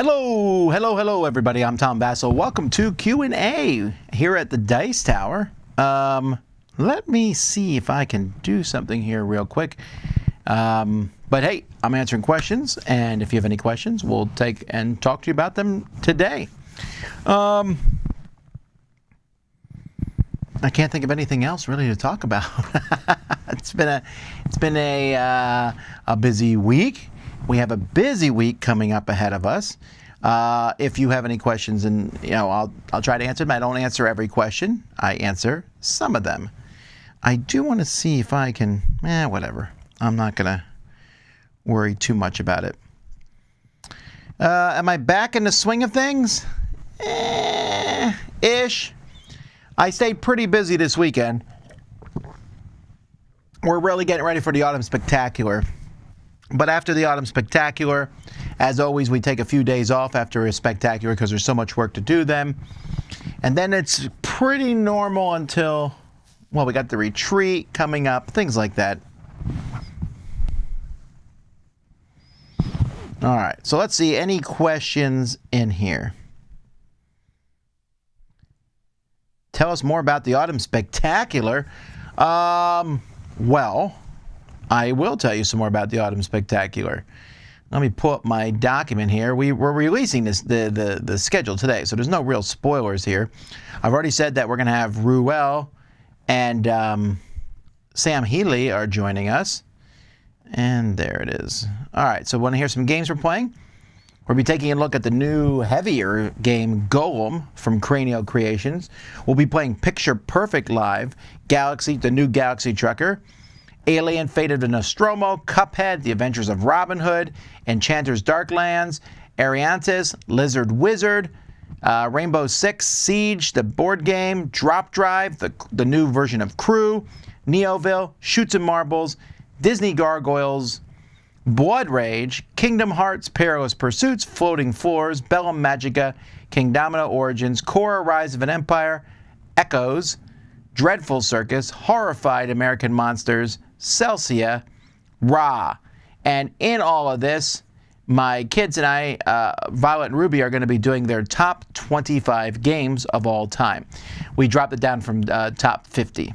Hello, everybody. I'm Tom Vasel. Welcome to Q&A here at the Dice Tower. Let me see if I can do something here real quick. But hey, I'm answering questions, and if you have any questions, we'll take and talk to you about them today. I can't think of anything else really to talk about. It's been a busy week. We have a busy week coming up ahead of us. If you have any questions, and I'll try to answer them. I don't answer every question. I answer some of them. I do want to see if I can. Whatever. I'm not gonna worry too much about it. Am I back in the swing of things? Ish. I stayed pretty busy this weekend. We're really getting ready for the Autumn Spectacular. But after the Autumn Spectacular, as always, we take a few days off after a spectacular because there's so much work to do then. And then it's pretty normal until, well, we got the retreat coming up, things like that. All right, so let's see, any questions in here? Tell us more about the Autumn Spectacular. Well, I will tell you some more about the Autumn Spectacular. Let me pull up my document here. We're releasing the schedule today, so there's no real spoilers here. I've already said that we're going to have Ruel and Sam Healy are joining us. And there it is. All right, so want to hear some games we're playing? We'll be taking a look at the new, heavier game, Golem, from Cranio Creations. We'll be playing Picture Perfect Live, Galaxy, the new Galaxy Trucker, Alien, Fate of the Nostromo, Cuphead, The Adventures of Robin Hood, Enchanter's Darklands, Ariantis, Lizard Wizard, Rainbow Six Siege, the board game, Drop Drive, the new version of Crew, Neoville, Shoots and Marbles, Disney Gargoyles, Blood Rage, Kingdom Hearts, Perilous Pursuits, Floating Floors, Bellum Magica, King Domino Origins, Korra Rise of an Empire, Echoes, Dreadful Circus, Horrified American Monsters, Celsia, Ra. And in all of this, my kids and I, Violet and Ruby, are going to be doing their top 25 games of all time. We dropped it down from top 50.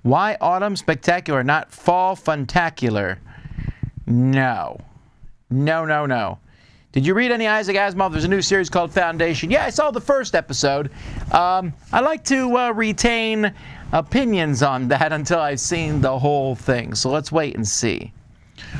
Why Autumn Spectacular, not Fall Funtacular? No. Did you read any Isaac Asimov? There's a new series called Foundation. Yeah, I saw the first episode. I like to retain opinions on that until I've seen the whole thing. So let's wait and see.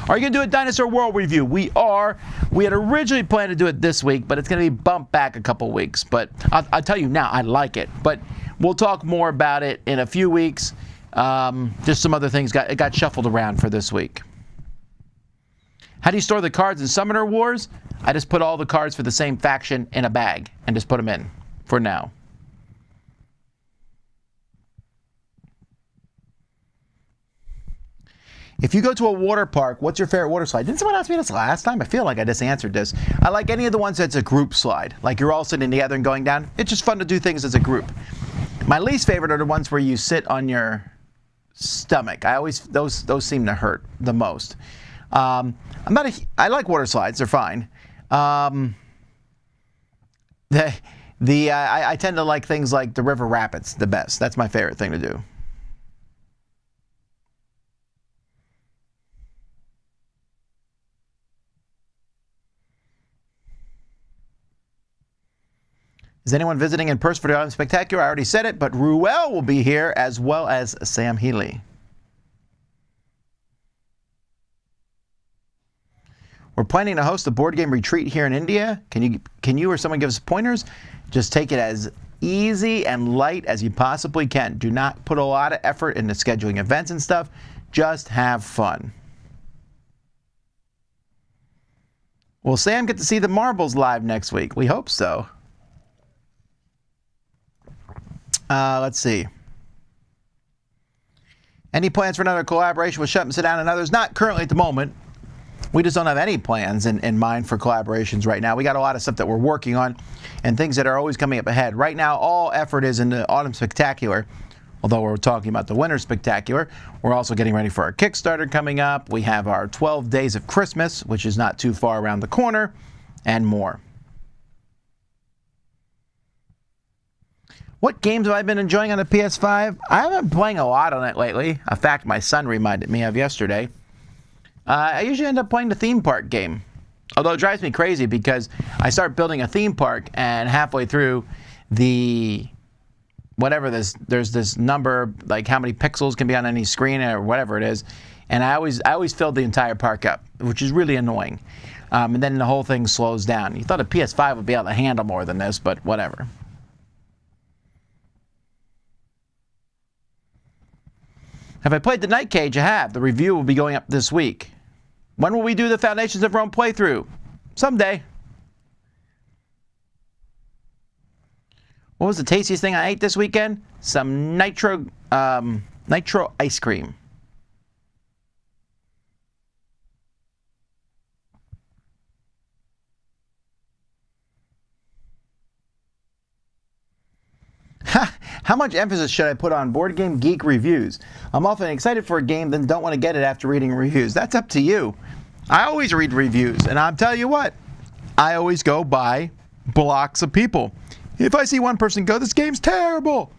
Are you going to do a Dinosaur World review? We are. We had originally planned to do it this week, but it's going to be bumped back a couple weeks. But I'll tell you now, I like it. But we'll talk more about it in a few weeks. Just some other things got shuffled around for this week. How do you store the cards in Summoner Wars? I just put all the cards for the same faction in a bag and just put them in for now. If you go to a water park, what's your favorite water slide? Didn't someone ask me this last time? I feel like I just answered this. I like any of the ones that's a group slide. Like you're all sitting together and going down. It's just fun to do things as a group. My least favorite are the ones where you sit on your stomach. Those seem to hurt the most. I like water slides. They're fine. I tend to like things like the river rapids the best. That's my favorite thing to do. Is anyone visiting in person for the Autumn Spectacular? I already said it, but Ruel will be here as well as Sam Healy. We're planning to host a board game retreat here in India. Can you or someone give us pointers? Just take it as easy and light as you possibly can. Do not put a lot of effort into scheduling events and stuff. Just have fun. Will Sam get to see the marbles live next week? We hope so. Let's see. Any plans for another collaboration with Shut and Sit Down and others? Not currently at the moment. We just don't have any plans in mind for collaborations right now. We got a lot of stuff that we're working on and things that are always coming up ahead. Right now, all effort is in the Autumn Spectacular. Although we're talking about the Winter Spectacular, we're also getting ready for our Kickstarter coming up. We have our 12 Days of Christmas, which is not too far around the corner, and more. What games have I been enjoying on the PS5? I haven't been playing a lot on it lately. A fact my son reminded me of yesterday. I usually end up playing the theme park game. Although it drives me crazy because I start building a theme park and halfway through the there's this number, like how many pixels can be on any screen or whatever it is, and I always fill the entire park up, which is really annoying. And then the whole thing slows down. You thought a PS5 would be able to handle more than this, but whatever. Have I played the Night Cage? I have. The review will be going up this week. When will we do the Foundations of Rome playthrough? Someday. What was the tastiest thing I ate this weekend? Some nitro ice cream. How much emphasis should I put on Board Game Geek reviews? I'm often excited for a game, then don't want to get it after reading reviews. That's up to you. I always read reviews, and I'll tell you what, I always go by blocks of people. If I see one person go, this game's terrible,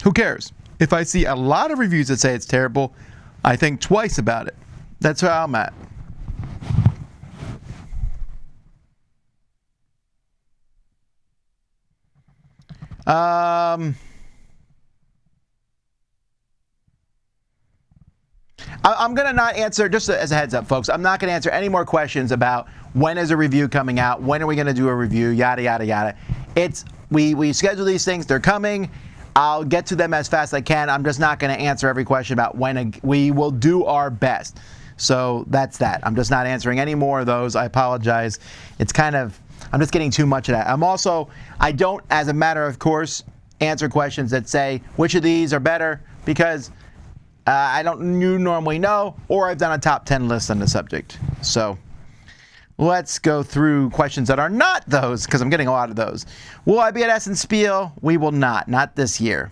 who cares? If I see a lot of reviews that say it's terrible, I think twice about it. That's where I'm at. I'm going to not answer, just as a heads up, folks, I'm not going to answer any more questions about when is a review coming out, when are we going to do a review, yada, yada, yada. We schedule these things, they're coming. I'll get to them as fast as I can. I'm just not going to answer every question about when we will do our best. So that's that. I'm just not answering any more of those. I apologize. It's kind of, I'm just getting too much of that. I don't, as a matter of course, answer questions that say, which of these are better, because I don't normally know, or I've done a top 10 list on the subject. So let's go through questions that are not those, because I'm getting a lot of those. Will I be at Essen Spiel? We will not this year.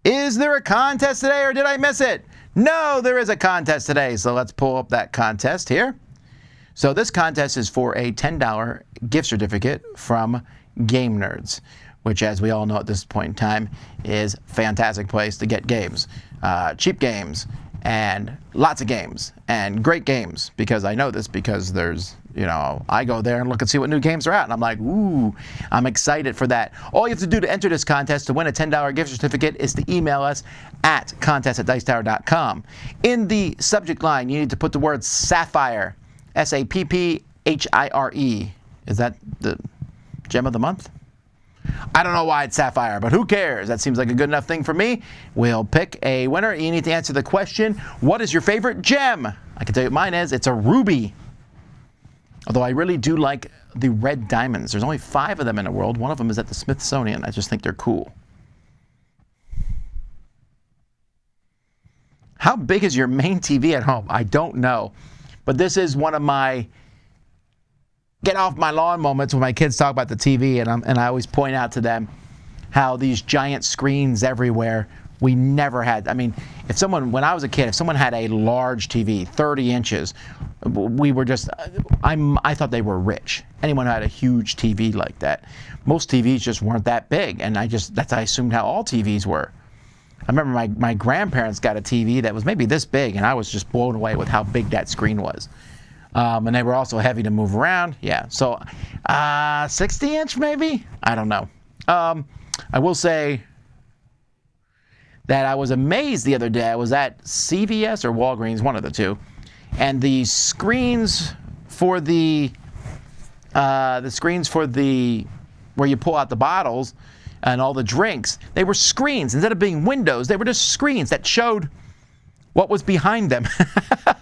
Is there a contest today, or did I miss it? No, there is a contest today, so let's pull up that contest here. So this contest is for a $10 gift certificate from Game Nerds, which, as we all know at this point in time, is a fantastic place to get games. Cheap games, and lots of games, and great games, because I know this because there's, I go there and look and see what new games are out, and I'm like, ooh, I'm excited for that. All you have to do to enter this contest to win a $10 gift certificate is to email us at contest@dyestar.com. In the subject line, you need to put the word Sapphire, Sapphire. Is that the gem of the month? I don't know why it's Sapphire, but who cares? That seems like a good enough thing for me. We'll pick a winner. You need to answer the question, what is your favorite gem? I can tell you what mine is. It's a ruby. Although I really do like the red diamonds. There's only 5 of them in the world. One of them is at the Smithsonian. I just think they're cool. How big is your main TV at home? I don't know. But this is one of my get off my lawn moments when my kids talk about the TV, and I always point out to them how these giant screens everywhere, we never had. I mean, when I was a kid, if someone had a large TV, 30 inches, we were just, I thought they were rich. Anyone who had a huge TV like that. Most TVs just weren't that big, and I assumed how all TVs were. I remember my grandparents got a TV that was maybe this big, and I was just blown away with how big that screen was. And they were also heavy to move around. Yeah, so 60-inch maybe? I don't know. I will say that I was amazed the other day. I was at CVS or Walgreens, one of the two, and the screens for the where you pull out the bottles and all the drinks, they were screens. Instead of being windows, they were just screens that showed what was behind them,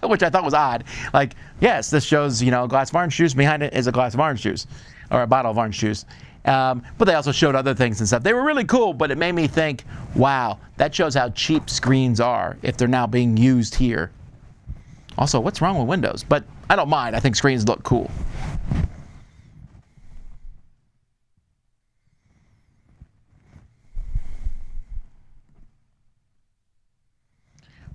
which I thought was odd. Like, yes, this shows, a glass of orange juice. Behind it is a glass of orange juice, or a bottle of orange juice. But they also showed other things and stuff. They were really cool, but it made me think, wow, that shows how cheap screens are if they're now being used here. Also, what's wrong with Windows? But I don't mind. I think screens look cool.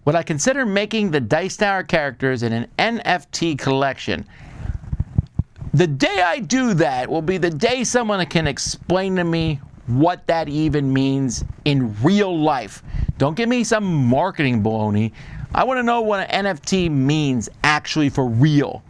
Would I consider making the Dyestar characters in an NFT collection? The day I do that will be the day someone can explain to me what that even means in real life. Don't give me some marketing baloney. I want to know what an NFT means actually for real.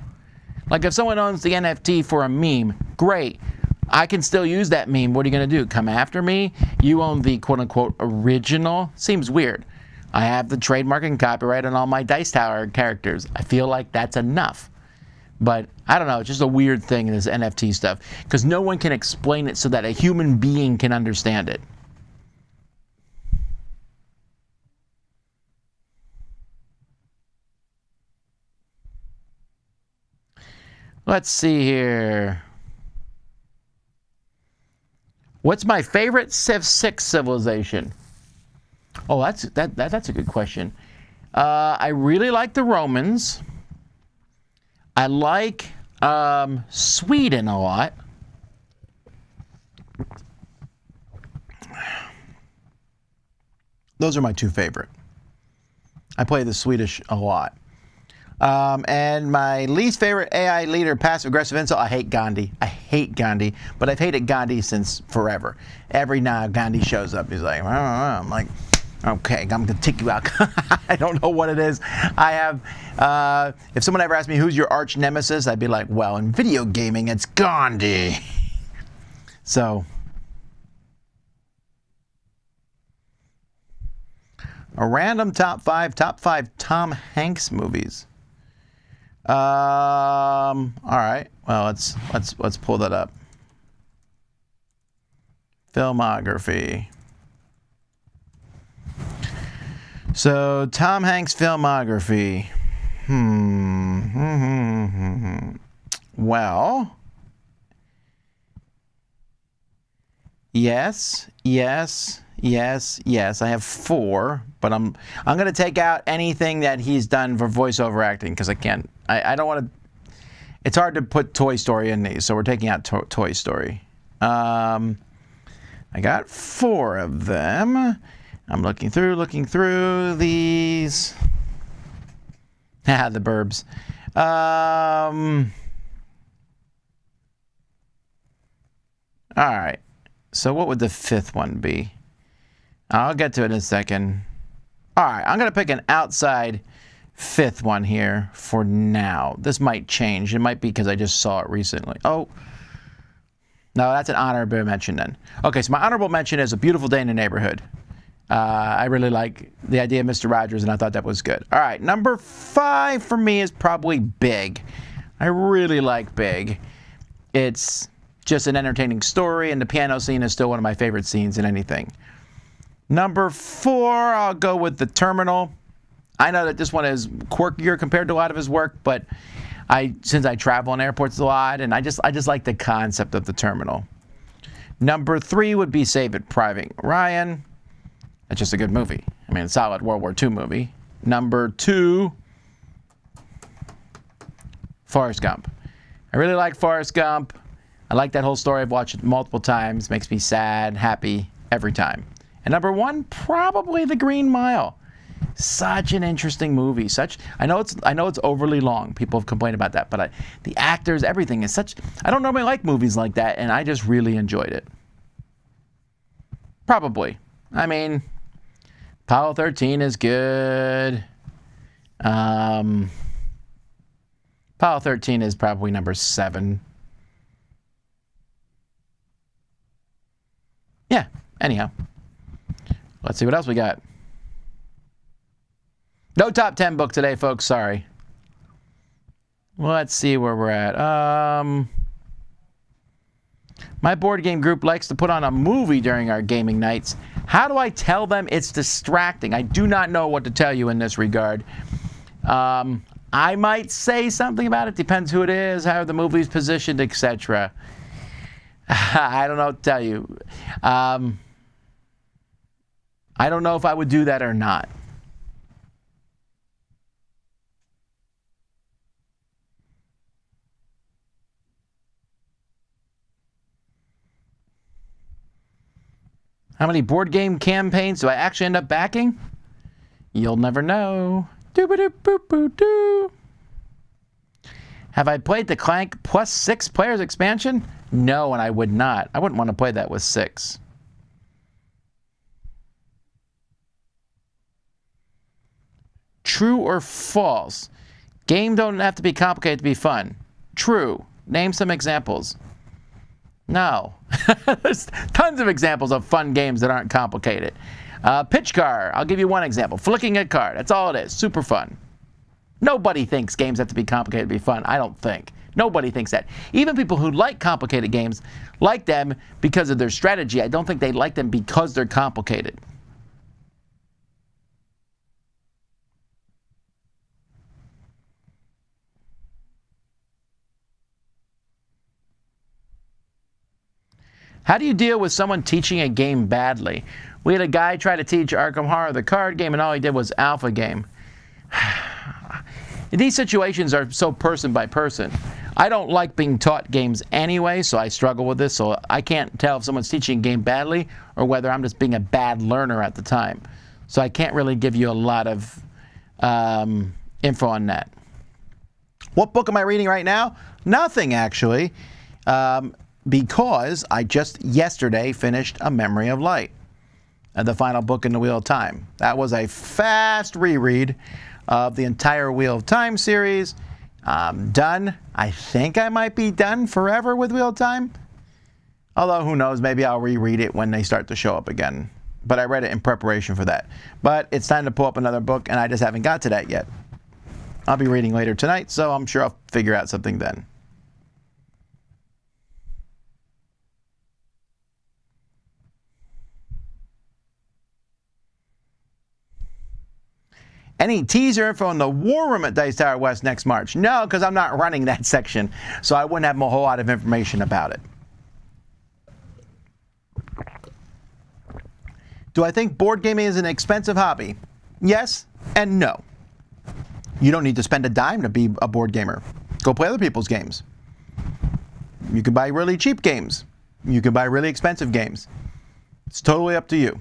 Like if someone owns the NFT for a meme, great. I can still use that meme. What are you going to do? Come after me? You own the quote-unquote original? Seems weird. I have the trademark and copyright on all my Dyestar characters. I feel like that's enough. But I don't know, it's just a weird thing in this NFT stuff. Because no one can explain it so that a human being can understand it. Let's see here. What's my favorite Civ 6 civilization? Oh, that's a good question. I really like the Romans. I like Sweden a lot. Those are my two favorite. I play the Swedish a lot. And my least favorite AI leader, passive-aggressive insult, I hate Gandhi. I hate Gandhi, but I've hated Gandhi since forever. Every now Gandhi shows up, he's like, I'm like, okay, I'm going to take you out. I don't know what it is. I have, if someone ever asked me who's your arch nemesis, I'd be like, well, in video gaming, it's Gandhi. So, a random top five Tom Hanks movies. All right. Well, let's pull that up. Filmography. So, Tom Hanks' filmography. Well, yes. I have 4, but I'm going to take out anything that he's done for voiceover acting because I can't. I don't want to. It's hard to put Toy Story in these, so we're taking out Toy Story. I got 4 of them. I'm looking through these. The Burbs. All right. So what would the 5th one be? I'll get to it in a second. All right, I'm going to pick an outside 5th one here for now. This might change. It might be because I just saw it recently. Oh, no, that's an honorable mention then. Okay, so my honorable mention is A Beautiful Day in the Neighborhood. I really like the idea of Mr. Rogers, and I thought that was good. All right, number 5 for me is probably Big. I really like Big. It's just an entertaining story, and the piano scene is still one of my favorite scenes in anything. Number 4, I'll go with The Terminal. I know that this one is quirkier compared to a lot of his work, but since I travel in airports a lot, and I just like the concept of The Terminal. Number 3 would be Save It Private Ryan. It's just a good movie. I mean, a solid World War II movie. Number 2, Forrest Gump. I really like Forrest Gump. I like that whole story. I've watched it multiple times. Makes me sad, happy every time. And number 1, probably The Green Mile. Such an interesting movie. I know it's overly long. People have complained about that, but the actors, everything is such. I don't normally like movies like that, and I just really enjoyed it. Probably. I mean, Apollo 13 is good. Apollo 13 is probably number 7. Yeah. Anyhow. Let's see what else we got. No top 10 book today, folks. Sorry. Let's see where we're at. My board game group likes to put on a movie during our gaming nights. How do I tell them it's distracting? I do not know what to tell you in this regard. I might say something about it. Depends who it is, how the movie's positioned, etc. I don't know what to tell you. I don't know if I would do that or not. How many board game campaigns do I actually end up backing? You'll never know. Doo-ba-doo-boo-boo-doo. Have I played the Clank plus 6 players expansion? No, and I would not. I wouldn't want to play that with 6. True or false? Game don't have to be complicated to be fun. True. Name some examples. No. There's tons of examples of fun games that aren't complicated. Pitch car. I'll give you one example. Flicking a card. That's all it is. Super fun. Nobody thinks games have to be complicated to be fun. I don't think. Nobody thinks that. Even people who like complicated games like them because of their strategy. I don't think they like them because they're complicated. How do you deal with someone teaching a game badly? We had a guy try to teach Arkham Horror, the card game, and all he did was alpha game. These situations are so person by person. I don't like being taught games anyway, so I struggle with this. So I can't tell if someone's teaching a game badly or whether I'm just being a bad learner at the time. So I can't really give you a lot of info on that. What book am I reading right now? Nothing, actually. Because I just yesterday finished A Memory of Light, the final book in the Wheel of Time. That was a fast reread of the entire Wheel of Time series. Done. I think I might be done forever with Wheel of Time. Although, who knows, maybe I'll reread it when they start to show up again. But I read it in preparation for that. But it's time to pull up another book, and I just haven't got to that yet. I'll be reading later tonight, so I'm sure I'll figure out something then. Any teaser info on the War Room at Dyestar West next March? No, because I'm not running that section, so I wouldn't have a whole lot of information about it. Do I think board gaming is an expensive hobby? Yes and no. You don't need to spend a dime to be a board gamer. Go play other people's games. You can buy really cheap games. You can buy really expensive games. It's totally up to you.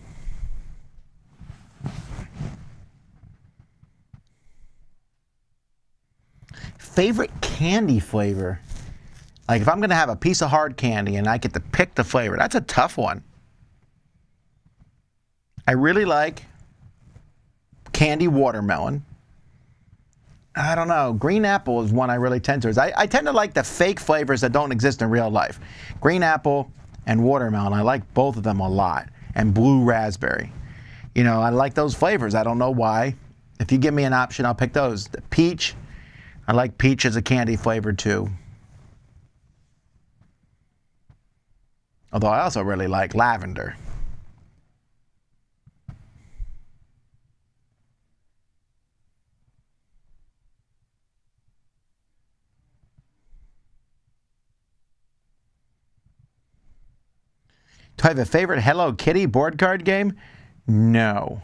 Favorite candy flavor? Like if I'm going to have a piece of hard candy and I get to pick the flavor, that's a tough one. I really like candy watermelon. I don't know. Green apple is one I really tend to. I tend to like the fake flavors that don't exist in real life. Green apple and watermelon. I like both of them a lot. And blue raspberry. You know, I like those flavors. I don't know why. If you give me an option, I'll pick those. The peach. I like peach as a candy flavor too. Although I also really like lavender. Do I have a favorite Hello Kitty board card game? No.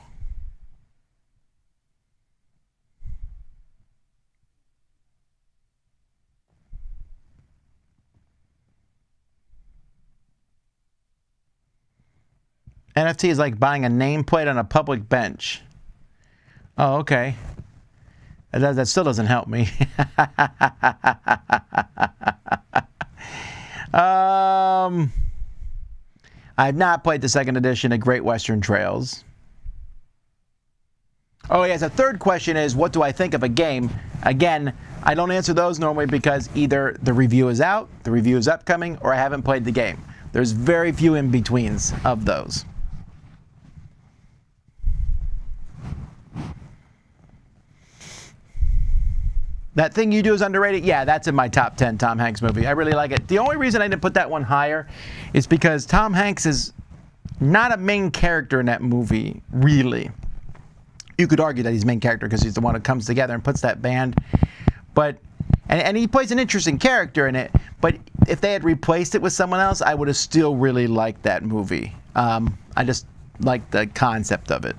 NFT is like buying a nameplate on a public bench. Oh, okay. That still doesn't help me. I have not played the second edition of Great Western Trails. Oh, yes, a third question is, what do I think of a game? Again, I don't answer those normally because either the review is out, the review is upcoming, or I haven't played the game. There's very few in-betweens of those. That Thing You Do is underrated? Yeah, that's in my top 10 Tom Hanks movie. I really like it. The only reason I didn't put that one higher is because Tom Hanks is not a main character in that movie, really. You could argue that he's main character because he's the one who comes together and puts that band. But and he plays an interesting character in it, but if they had replaced it with someone else, I would have still really liked that movie. I just like the concept of it.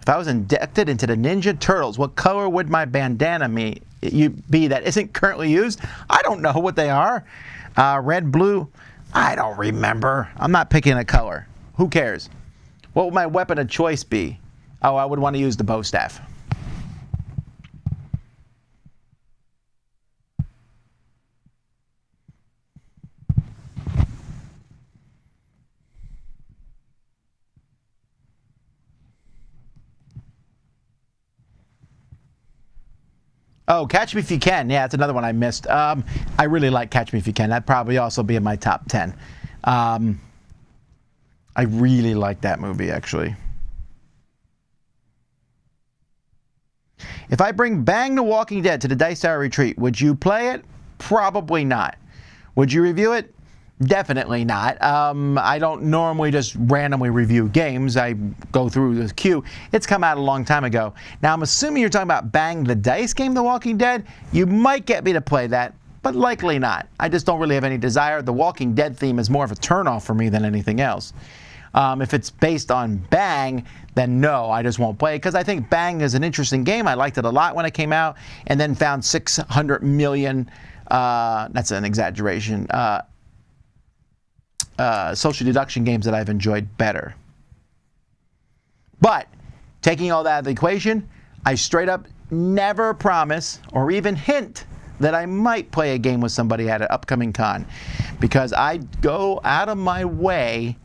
If I was inducted into the Ninja Turtles, what color would my bandana be that isn't currently used? I don't know what they are. Red, blue, I don't remember. I'm not picking a color. Who cares? What would my weapon of choice be? Oh, I would want to use the bow staff. Oh, Catch Me If You Can. Yeah, that's another one I missed. I really like Catch Me If You Can. That'd probably also be in my top 10. I really like that movie, actually. If I bring Bang the Walking Dead to the Dyestar retreat, would you play it? Probably not. Would you review it? Definitely not. I don't normally just randomly review games. I go through the queue. It's come out a long time ago. Now, I'm assuming you're talking about Bang the Dice game, The Walking Dead. You might get me to play that, but likely not. I just don't really have any desire. The Walking Dead theme is more of a turnoff for me than anything else. If it's based on Bang, then no, I just won't play it because I think Bang is an interesting game. I liked it a lot when it came out and then found 600 million, that's an exaggeration, social deduction games that I've enjoyed better. But taking all that out of the equation, I straight up never promise or even hint that I might play a game with somebody at an upcoming con because I go out of my way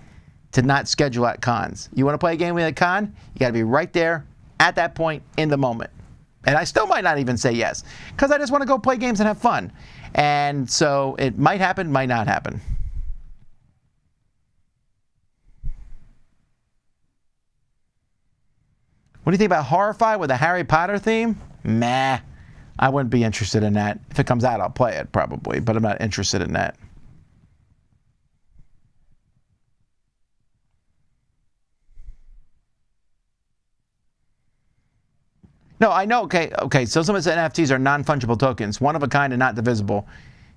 to not schedule at cons. You want to play a game with a con? You got to be right there at that point in the moment. And I still might not even say yes because I just want to go play games and have fun. And so it might happen, might not happen. What do you think about Horrified with a Harry Potter theme? Meh. I wouldn't be interested in that. If it comes out, I'll play it probably, but I'm not interested in that. No, I know. Okay. So some of the NFTs are non-fungible tokens, one of a kind and not divisible.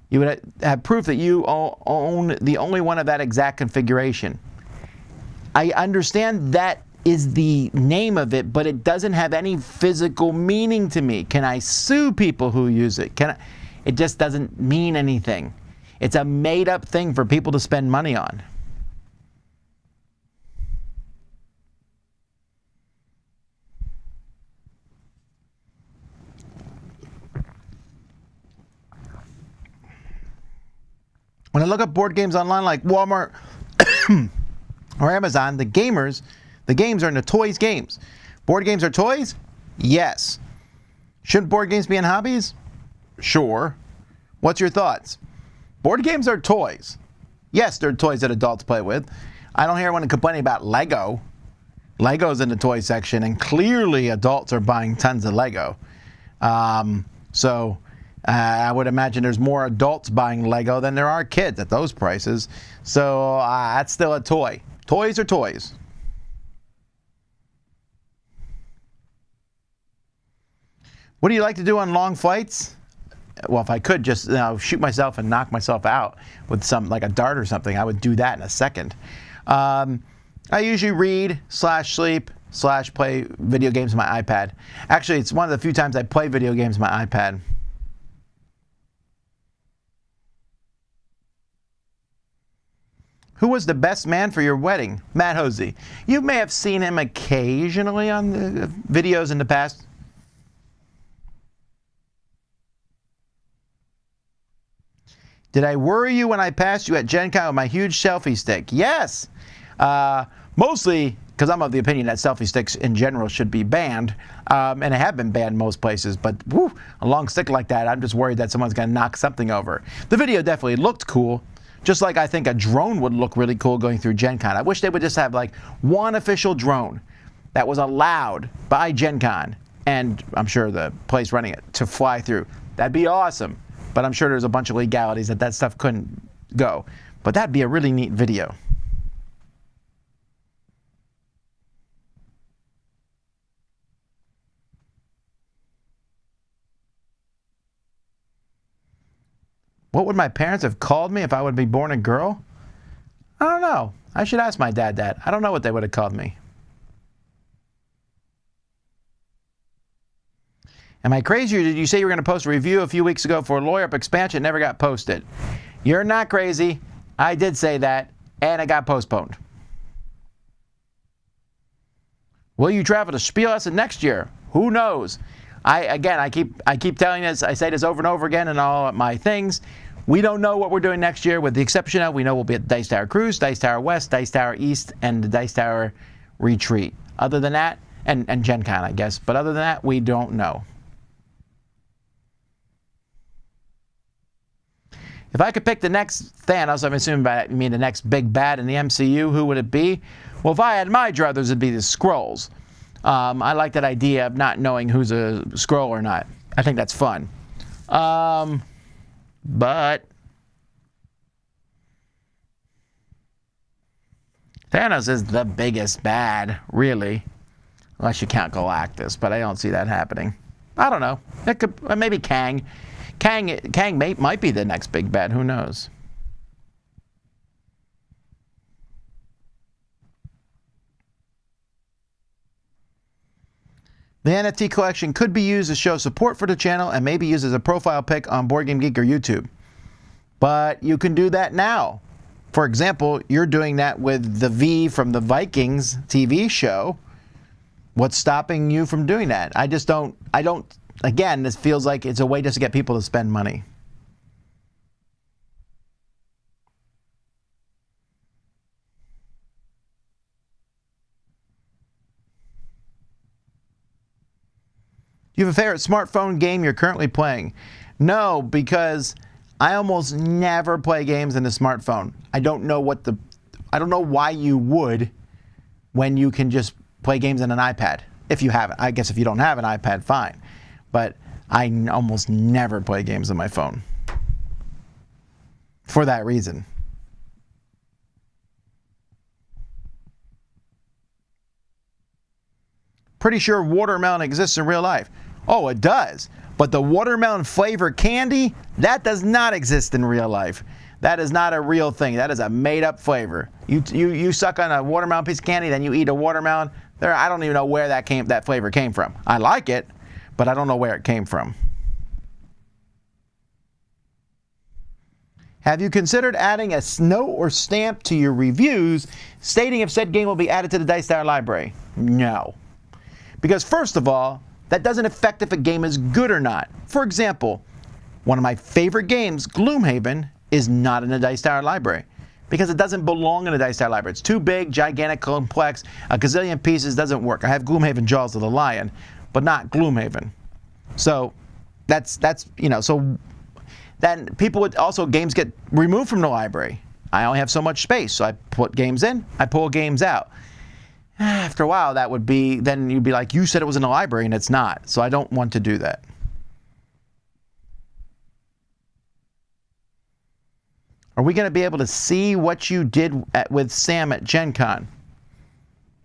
You would have proof that you own the only one of that exact configuration. I understand that is the name of it, but it doesn't have any physical meaning to me. Can I sue people who use it? It just doesn't mean anything. It's a made-up thing for people to spend money on. When I look up board games online like Walmart or Amazon, the games are in the toys games. Board games are toys? Yes. Shouldn't board games be in hobbies? Sure. What's your thoughts? Board games are toys. Yes, they're toys that adults play with. I don't hear anyone complaining about Lego. Lego's in the toy section, and clearly adults are buying tons of Lego. I would imagine there's more adults buying Lego than there are kids at those prices. So that's still a toy. Toys are toys. What do you like to do on long flights? Well, if I could just shoot myself and knock myself out with like a dart or something, I would do that in a second. I usually read / sleep / play video games on my iPad. Actually, it's one of the few times I play video games on my iPad. Who was the best man for your wedding? Matt Hosey. You may have seen him occasionally on the videos in the past. Did I worry you when I passed you at Gen Con with my huge selfie stick? Yes. Mostly because I'm of the opinion that selfie sticks in general should be banned. And they have been banned most places. But a long stick like that, I'm just worried that someone's going to knock something over. The video definitely looked cool. Just like I think a drone would look really cool going through Gen Con. I wish they would just have like one official drone that was allowed by Gen Con, and I'm sure the place running it, to fly through. That'd be awesome. But I'm sure there's a bunch of legalities that stuff couldn't go. But that'd be a really neat video. What would my parents have called me if I would be born a girl? I don't know. I should ask my dad that. I don't know what they would have called me. Am I crazy, or did you say you were going to post a review a few weeks ago for Lawyer Up Expansion? It never got posted. You're not crazy. I did say that, and it got postponed. Will you travel to Spielson next year? Who knows? I keep telling this. I say this over and over again in all my things. We don't know what we're doing next year, with the exception of we know we'll be at Dice Tower Cruise, Dice Tower West, Dice Tower East, and the Dice Tower Retreat. Other than that, and Gen Con, I guess. But other than that, we don't know. If I could pick the next Thanos, I'm assuming by that you mean the next big bad in the MCU, who would it be? Well, if I had my druthers, it'd be the Skrulls. I like that idea of not knowing who's a Skrull or not. I think that's fun. But Thanos is the biggest bad, really. Unless you count Galactus, but I don't see that happening. I don't know. It could, maybe Kang. Kang might be the next big bad. Who knows? The NFT collection could be used to show support for the channel and maybe used as a profile pic on Board Game Geek or YouTube. But you can do that now. For example, you're doing that with the V from the Vikings TV show. What's stopping you from doing that? I don't, again, this feels like it's a way just to get people to spend money. Do you have a favorite smartphone game you're currently playing? No, because I almost never play games in the smartphone. I don't know why you would when you can just play games on an iPad. If you have it. I guess if you don't have an iPad, fine. But I almost never play games on my phone. For that reason. Pretty sure watermelon exists in real life. Oh, it does. But the watermelon flavor candy, that does not exist in real life. That is not a real thing. That is a made-up flavor. You suck on a watermelon piece of candy, then you eat a watermelon. I don't even know where that flavor came from. I like it, but I don't know where it came from. Have you considered adding a note or stamp to your reviews stating if said game will be added to the Dyestar library? No. Because first of all, that doesn't affect if a game is good or not. For example, one of my favorite games, Gloomhaven, is not in the Dyestar library because it doesn't belong in the Dyestar library. It's too big, gigantic, complex, a gazillion pieces, doesn't work. I have Gloomhaven Jaws of the Lion, but not Gloomhaven. So that's so then people would also, games get removed from the library. I only have so much space, so I put games in, I pull games out. After a while, that would be, then you'd be like, you said it was in the library and it's not. So I don't want to do that. Are we going to be able to see what you did with Sam at Gen Con?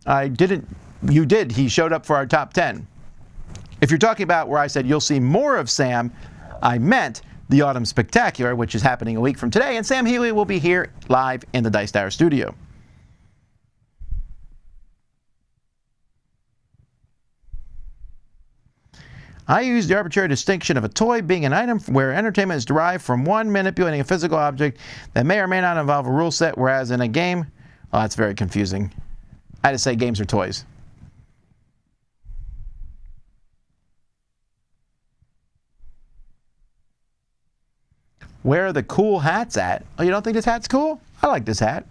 I didn't. You did. He showed up for our top 10. If you're talking about where I said you'll see more of Sam, I meant the Autumn Spectacular, which is happening a week from today, and Sam Healy will be here live in the Dyestar studio. I use the arbitrary distinction of a toy being an item where entertainment is derived from one manipulating a physical object that may or may not involve a rule set, whereas in a game, oh, that's very confusing. I had to say games are toys. Where are the cool hats at? Oh, you don't think this hat's cool? I like this hat.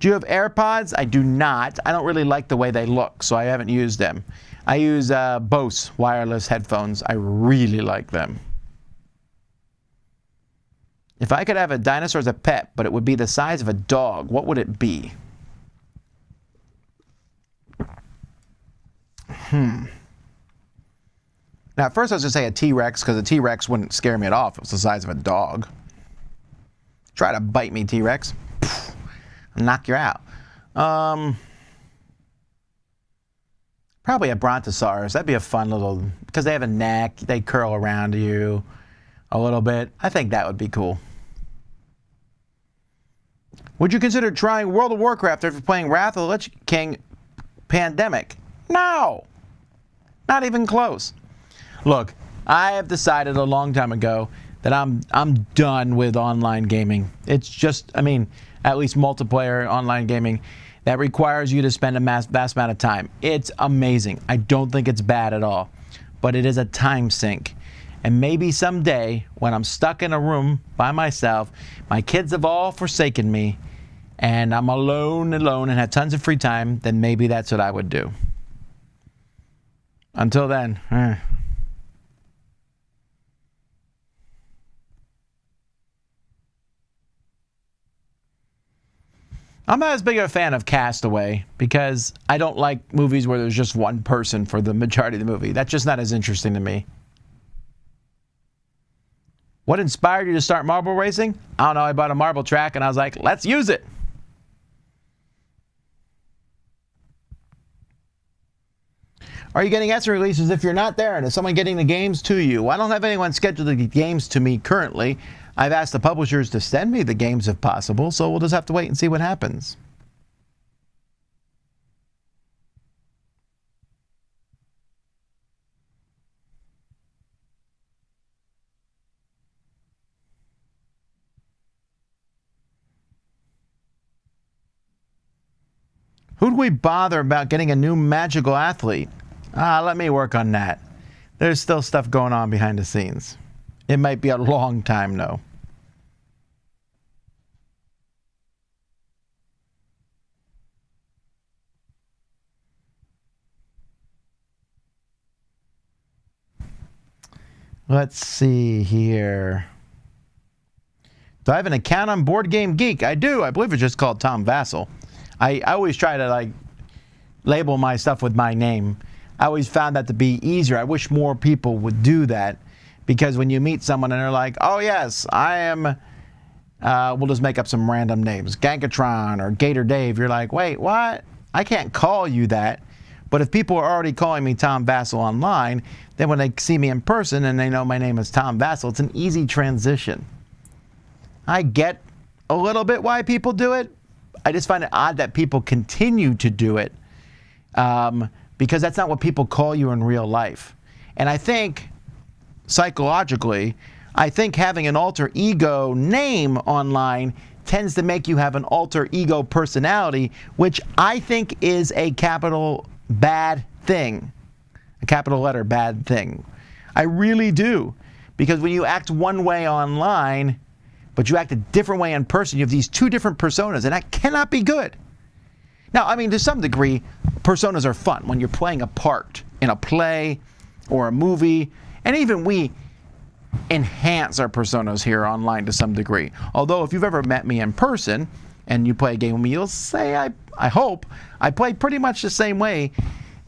Do you have AirPods? I do not. I don't really like the way they look, so I haven't used them. I use Bose wireless headphones. I really like them. If I could have a dinosaur as a pet, but it would be the size of a dog, what would it be? Now, at first I was going to say a T-Rex, because a T-Rex wouldn't scare me at all if it was the size of a dog. Try to bite me, T-Rex. I'll knock you out. Probably a Brontosaurus. That'd be a fun little, because they have a neck, they curl around you. a little bit. I think that would be cool. Would you consider trying World of Warcraft after playing Wrath of the Lich King Pandemic? No! Not even close. Look, I have decided a long time ago that I'm done with online gaming. It's just, I mean, at least multiplayer online gaming that requires you to spend a vast amount of time. It's amazing. I don't think it's bad at all, but it is a time sink. And maybe someday when I'm stuck in a room by myself, my kids have all forsaken me, and I'm alone and have tons of free time, then maybe that's what I would do. Until then, I'm not as big of a fan of Castaway because I don't like movies where there's just one person for the majority of the movie. That's just not as interesting to me. What inspired you to start marble racing? I don't know. I bought a marble track and I was like, let's use it. Are you getting ESSA releases if you're not there? And is someone getting the games to you? Well, I don't have anyone scheduled to get games to me currently. I've asked the publishers to send me the games if possible, so we'll just have to wait and see what happens. Who'd we bother about getting a new magical athlete? Let me work on that. There's still stuff going on behind the scenes. It might be a long time, though. Let's see here. Do I have an account on Board Game Geek? I do. I believe it's just called Tom Vasel. I always try to label my stuff with my name. I always found that to be easier. I wish more people would do that, because when you meet someone and they're like, oh yes, I am, we'll just make up some random names, Gankatron or Gator Dave. You're like, wait, what? I can't call you that. But if people are already calling me Tom Vasel online, then when they see me in person and they know my name is Tom Vasel, it's an easy transition. I get a little bit why people do it. I just find it odd that people continue to do it, because that's not what people call you in real life. And I think, psychologically, I think having an alter ego name online tends to make you have an alter ego personality, which I think is a capital bad thing. A capital letter bad thing. I really do. Because when you act one way online, but you act a different way in person, you have these two different personas, and that cannot be good. Now, I mean, to some degree, personas are fun when you're playing a part in a play or a movie, and even we enhance our personas here online to some degree. Although, if you've ever met me in person and you play a game with me, you'll say, I hope, I play pretty much the same way.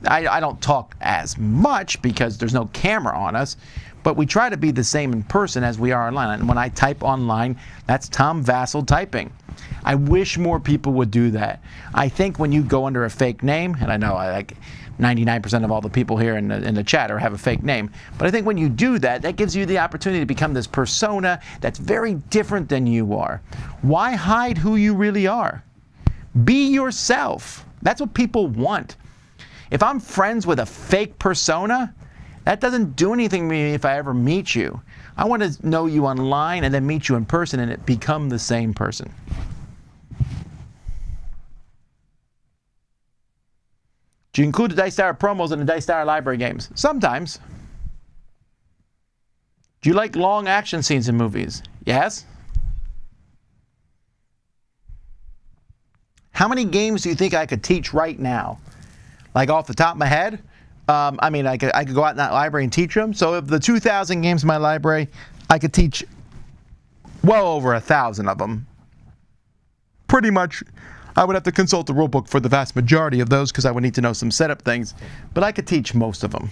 I don't talk as much because there's no camera on us, but we try to be the same in person as we are online. And when I type online, that's Tom Vasel typing. I wish more people would do that. I think when you go under a fake name, and I know like 99% of all the people here in the chat have a fake name, but I think when you do that, that gives you the opportunity to become this persona that's very different than you are. Why hide who you really are? Be yourself. That's what people want. If I'm friends with a fake persona, that doesn't do anything to me if I ever meet you. I want to know you online and then meet you in person and it become the same person. Do you include the Dyestar promos in the Dyestar library games? Sometimes. Do you like long action scenes in movies? Yes. How many games do you think I could teach right now? Like off the top of my head? I mean, I could go out in that library and teach them. So of the 2,000 games in my library, I could teach well over 1,000 of them. Pretty much, I would have to consult the rulebook for the vast majority of those because I would need to know some setup things. But I could teach most of them.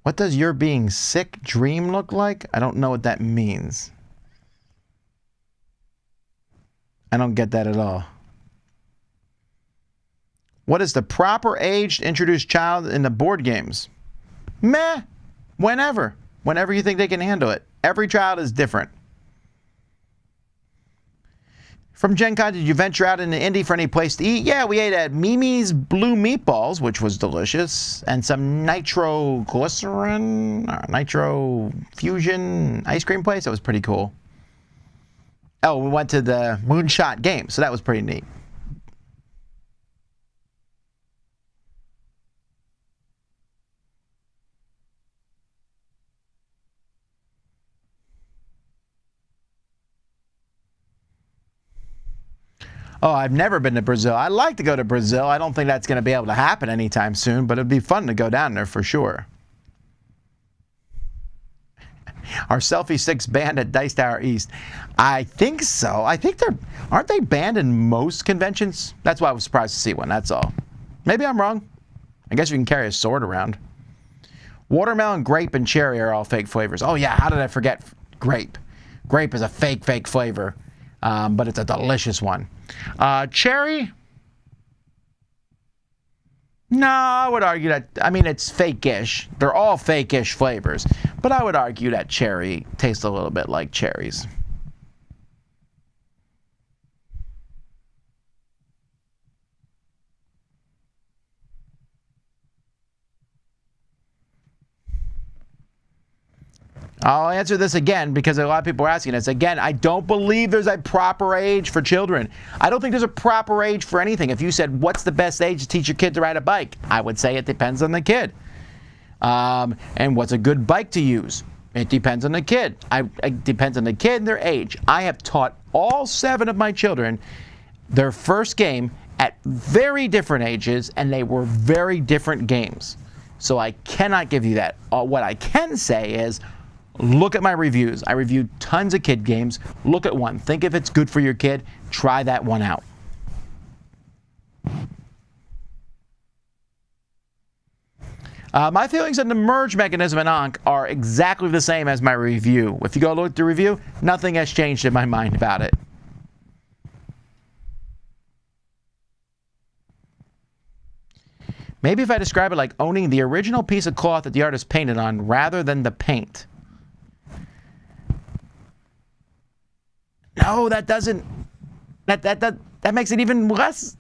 What does your being sick dream look like? I don't know what that means. I don't get that at all. What is the proper age to introduce child in the board games? Meh. Whenever. Whenever you think they can handle it. Every child is different. From Gen Con, did you venture out into Indy for any place to eat? Yeah, we ate at Mimi's Blue Meatballs, which was delicious, and some nitroglycerin, or nitro fusion ice cream place. That was pretty cool. Oh, we went to the Moonshot game, so that was pretty neat. Oh, I've never been to Brazil. I'd like to go to Brazil. I don't think that's going to be able to happen anytime soon, but it'd be fun to go down there for sure. Are selfie sticks banned at Dyestar East? I think so. I think aren't they banned in most conventions? That's why I was surprised to see one, that's all. Maybe I'm wrong. I guess you can carry a sword around. Watermelon, grape, and cherry are all fake flavors. Oh yeah, how did I forget grape? Grape is a fake flavor, but it's a delicious one. Cherry? No, I would argue that, I mean, it's fake-ish. They're all fake-ish flavors. But I would argue that cherry tastes a little bit like cherries. I'll answer this again because a lot of people are asking this. Again, I don't believe there's a proper age for children. I don't think there's a proper age for anything. If you said, what's the best age to teach your kid to ride a bike? I would say it depends on the kid. And what's a good bike to use? It depends on the kid. It depends on the kid and their age. I have taught all 7 of my children their first game at very different ages, and they were very different games. So I cannot give you that. What I can say is, look at my reviews. I reviewed tons of kid games. Look at one. Think if it's good for your kid. Try that one out. My feelings on the merge mechanism in Ankh are exactly the same as my review. If you go look at the review, nothing has changed in my mind about it. Maybe if I describe it like owning the original piece of cloth that the artist painted on rather than the paint. No, that doesn't. That makes it even less.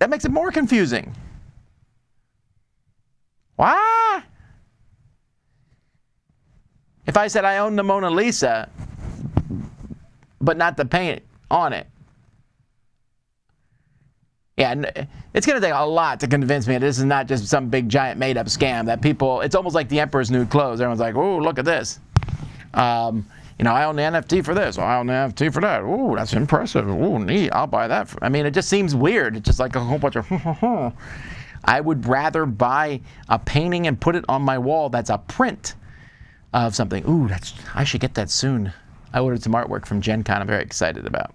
That makes it more confusing. What? If I said I own the Mona Lisa, but not the paint on it. Yeah, it's going to take a lot to convince me this is not just some big giant made up scam that people, it's almost like the Emperor's New Clothes. Everyone's like, oh, look at this. You know, I own the NFT for this. Or I own the NFT for that. Ooh, that's impressive. Ooh, neat. I'll buy that. I mean, it just seems weird. It's just like a whole bunch of I would rather buy a painting and put it on my wall that's a print of something. Ooh, I should get that soon. I ordered some artwork from Gen Con I'm very excited about.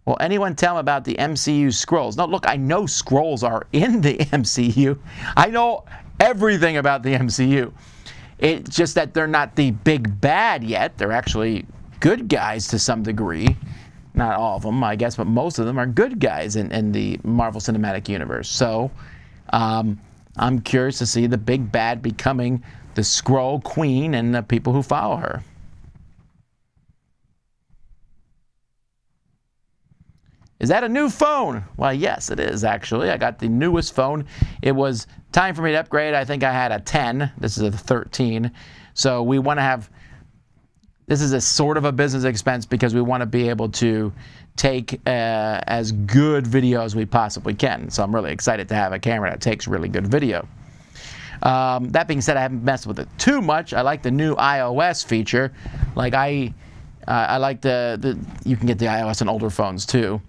Will anyone tell them about the MCU scrolls? No, look, I know scrolls are in the MCU. I know everything about the MCU. It's just that they're not the big bad yet. They're actually good guys to some degree. Not all of them, I guess, but most of them are good guys in the Marvel Cinematic Universe. So I'm curious to see the big bad becoming the Skrull Queen and the people who follow her. Is that a new phone? Well, yes, it is, actually. I got the newest phone. It was time for me to upgrade. I think I had a 10. This is a 13. So we want to have, this is a sort of a business expense because we want to be able to take as good video as we possibly can. So I'm really excited to have a camera that takes really good video. That being said, I haven't messed with it too much. I like the new iOS feature. Like I like you can get the iOS on older phones too.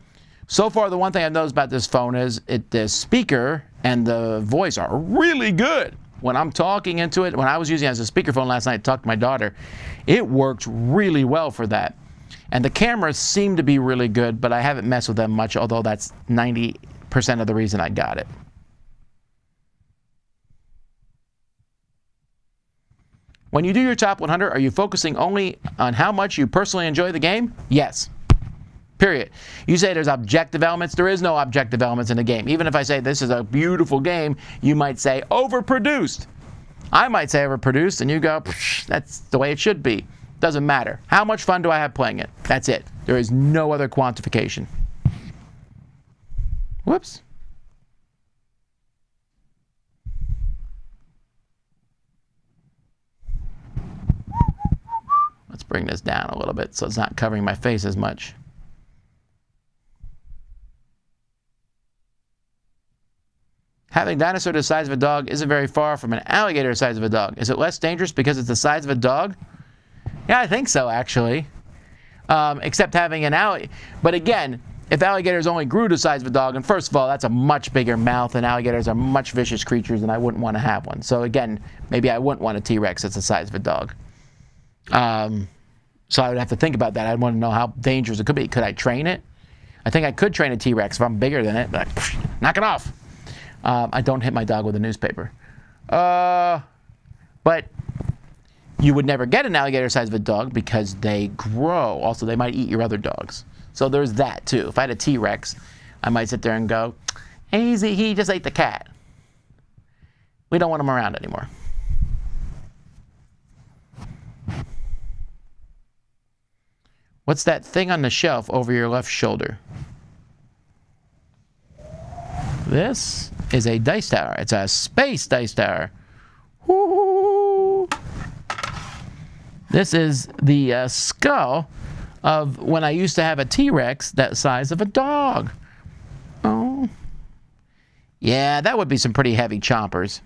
So far, the one thing I've noticed about this phone is the speaker and the voice are really good. When I'm talking into it, when I was using it as a speakerphone last night to talk to my daughter, it worked really well for that. And the cameras seem to be really good, but I haven't messed with them much, although that's 90% of the reason I got it. When you do your top 100, are you focusing only on how much you personally enjoy the game? Yes. Period. You say there's objective elements. There is no objective elements in the game. Even if I say this is a beautiful game, you might say overproduced. I might say overproduced, and you go, that's the way it should be. Doesn't matter. How much fun do I have playing it? That's it. There is no other quantification. Whoops. Let's bring this down a little bit so it's not covering my face as much. Having a dinosaur the size of a dog isn't very far from an alligator the size of a dog. Is it less dangerous because it's the size of a dog? Yeah, I think so, actually. Except having an alligator. But again, if alligators only grew to the size of a dog, and first of all, that's a much bigger mouth, and alligators are much vicious creatures, and I wouldn't want to have one. So again, maybe I wouldn't want a T-Rex that's the size of a dog. So I would have to think about that. I'd want to know how dangerous it could be. Could I train it? I think I could train a T-Rex if I'm bigger than it. But knock it off. I don't hit my dog with a newspaper. But you would never get an alligator size of a dog because they grow. Also, they might eat your other dogs. So there's that, too. If I had a T-Rex, I might sit there and go, hey, he just ate the cat. We don't want him around anymore. What's that thing on the shelf over your left shoulder? This is a Dyestar. It's a space Dyestar. Woo-hoo. This is the skull of when I used to have a T-Rex that size of a dog. Oh. Yeah, that would be some pretty heavy chompers.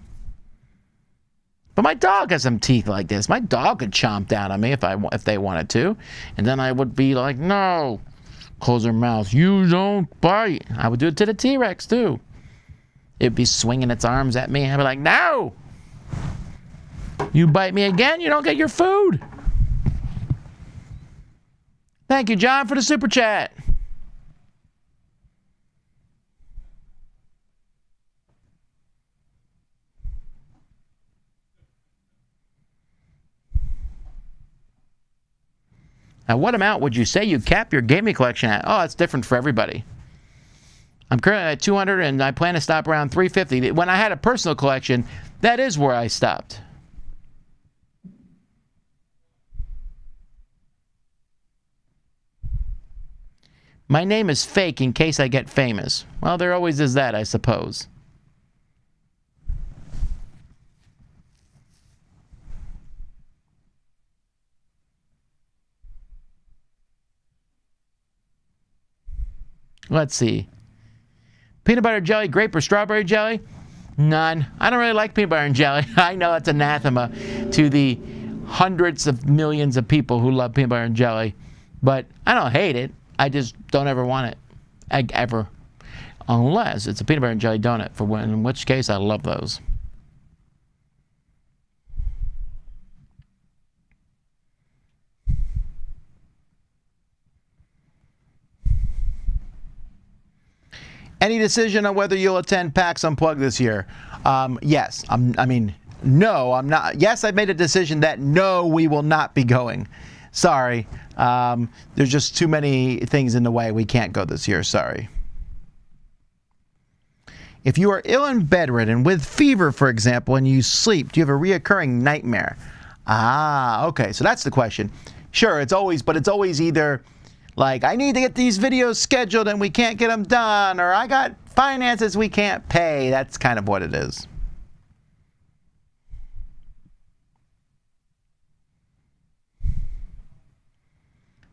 But my dog has some teeth like this. My dog could chomp down on me if they wanted to. And then I would be like, no. Close their mouth. You don't bite. I would do it to the T-Rex, too. It'd be swinging its arms at me. I'd be like, no. You bite me again, you don't get your food. Thank you, John, for the super chat. Now, what amount would you say you cap your gaming collection at? Oh, it's different for everybody. I'm currently at 200, and I plan to stop around 350. When I had a personal collection, that is where I stopped. My name is fake in case I get famous. Well, there always is that, I suppose. Let's see. Peanut butter jelly, grape or strawberry jelly? None. I don't really like peanut butter and jelly. I know it's anathema to the hundreds of millions of people who love peanut butter and jelly. But I don't hate it. I just don't ever want it. Ever. Unless it's a peanut butter and jelly donut, in which case I love those. Any decision on whether you'll attend PAX Unplugged this year? Yes. No, I'm not. Yes, I've made a decision that no, we will not be going. Sorry. There's just too many things in the way. We can't go this year. Sorry. If you are ill and bedridden with fever, for example, and you sleep, do you have a reoccurring nightmare? Ah, okay. So that's the question. Sure, it's always either like, I need to get these videos scheduled and we can't get them done, or I got finances we can't pay. That's kind of what it is.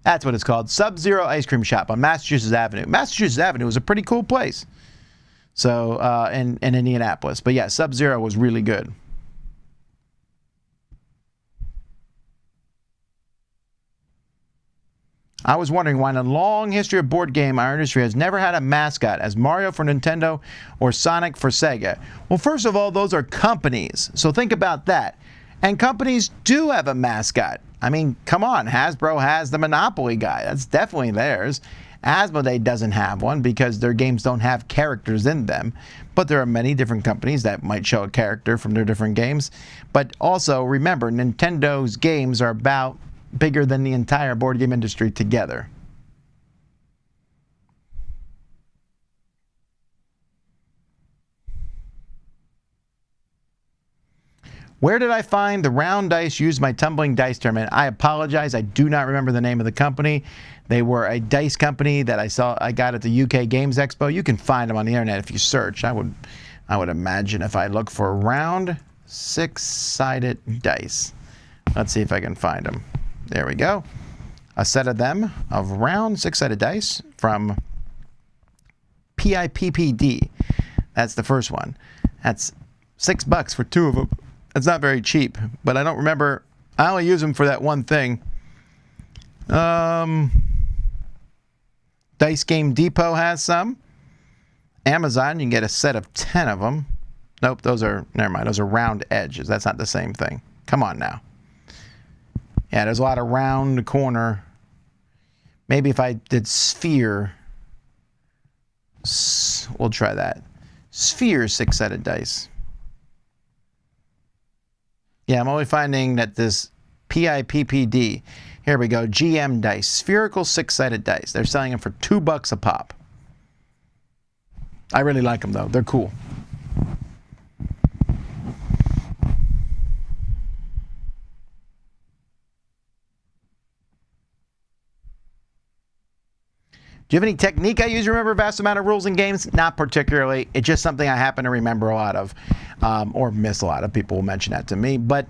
That's what it's called. Sub-Zero Ice Cream Shop on Massachusetts Avenue. Massachusetts Avenue was a pretty cool place. So, in Indianapolis. But yeah, Sub-Zero was really good. I was wondering why in a long history of board game, our industry has never had a mascot, as Mario for Nintendo or Sonic for Sega. Well, first of all, those are companies. So think about that. And companies do have a mascot. I mean, come on. Hasbro has the Monopoly guy. That's definitely theirs. Asmodee doesn't have one because their games don't have characters in them. But there are many different companies that might show a character from their different games. But also, remember, Nintendo's games are about bigger than the entire board game industry together. Where did I find the round dice used in my tumbling dice tournament? I apologize. I do not remember the name of the company. They were a dice company that I got at the UK Games Expo. You can find them on the internet if you search. I would imagine if I look for round six-sided dice. Let's see if I can find them. There we go. A set of them of round six-sided dice from PIPPD. That's the first one. That's $6 for 2 of them. It's not very cheap, but I don't remember. I only use them for that one thing. Dice Game Depot has some. Amazon, you can get a set of 10 of them. Nope, never mind, those are round edges. That's not the same thing. Come on now. Yeah, there's a lot of round corner. Maybe if I did sphere, we'll try that. Sphere six-sided dice. Yeah, I'm only finding that this PIPPD, here we go, GM dice, spherical six-sided dice. They're selling them for $2 a pop. I really like them though, they're cool. Do you have any technique I use to remember a vast amount of rules in games? Not particularly. It's just something I happen to remember a lot of, or miss a lot of. People will mention that to me, but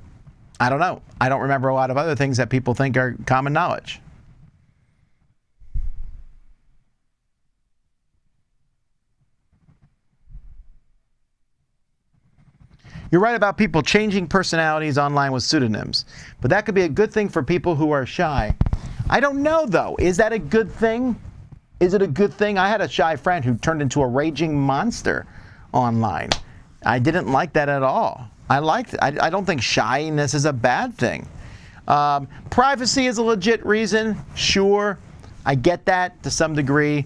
I don't know. I don't remember a lot of other things that people think are common knowledge. You're right about people changing personalities online with pseudonyms, but that could be a good thing for people who are shy. I don't know, though. Is that a good thing? Is it a good thing? I had a shy friend who turned into a raging monster online. I didn't like that at all. I liked it. I don't think shyness is a bad thing. Privacy is a legit reason. Sure, I get that to some degree.